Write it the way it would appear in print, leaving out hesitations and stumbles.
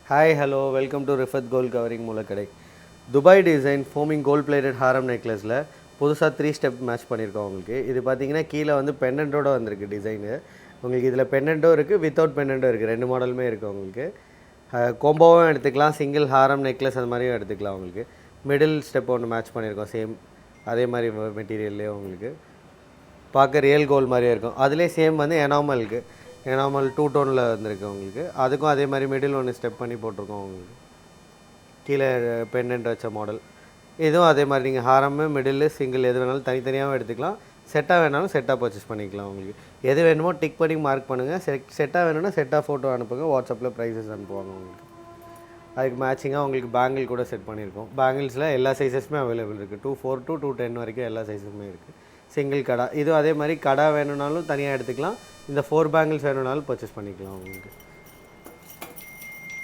Hi hello welcome to Rifath gold covering Moolakadai. Dubai design forming gold plated ஹாரம் நெக்லஸில் புதுசாக 3 step match பண்ணியிருக்கோம் உங்களுக்கு. இது பார்த்தீங்கன்னா கீழே வந்து பெண்டன்ட்டோடு வந்திருக்கு டிசைனு. உங்களுக்கு இதில் பெண்டன்ட்டும் இருக்குது, வித்தவுட் பெண்டன்ட்டும் இருக்குது. 2 மாடலுமே இருக்குது உங்களுக்கு. கோம்போவும் எடுத்துக்கலாம், சிங்கிள் ஹாரம் நெக்லஸ் அது மாதிரியும் எடுத்துக்கலாம் உங்களுக்கு. மிடில் ஸ்டெப் ஒன்று மேட்ச் பண்ணியிருக்கோம் சேம் அதே மாதிரி மெட்டீரியல்லே உங்களுக்கு பார்க்க ரியல் கோல்டு மாதிரியே இருக்கும். அதிலே சேம் வந்து எனாமலுக்கு எனாமல் 2 டோனில் வந்திருக்கு உங்களுக்கு. அதுக்கும் அதே மாதிரி மிடில் ஒன்று ஸ்டெப் பண்ணி போட்டிருக்கோம் உங்களுக்கு. கீழே பெண்டன்ட் வச்ச மாடல். இதுவும் அதே மாதிரி நீங்கள் ஹாரமு மிடில் சிங்கிள் எது வேணாலும் தனித்தனியாகவும் எடுத்துக்கலாம். செட்டாக வேணாலும் செட்டாக பர்ச்சேஸ் பண்ணிக்கலாம் உங்களுக்கு. எது வேணுமோ டிக் பண்ணி மார்க் பண்ணுங்கள். செட்டாக வேணும்னா செட்டாக ஃபோட்டோ அனுப்புங்க, வாட்ஸ்அப்பில் ப்ரைஸஸ் அனுப்புவாங்க உங்களுக்கு. அதுக்கு மேட்சிங்காக உங்களுக்கு பேங்கிள் கூட செட் பண்ணியிருக்கோம். பேங்கிள்ஸில் எல்லா சைஸஸுமே அவைலபிள் இருக்குது. 2.4 to 2.10 வரைக்கும் எல்லா சைஸுமே இருக்குது. சிங்கிள் கடா, இதுவும் அதே மாதிரி கடா வேணும்னாலும் தனியாக எடுத்துக்கலாம். இந்த 4 பேங்கிள்ஸ் வேணும்னாலும் பர்ச்சேஸ் பண்ணிக்கலாம் உங்களுக்கு.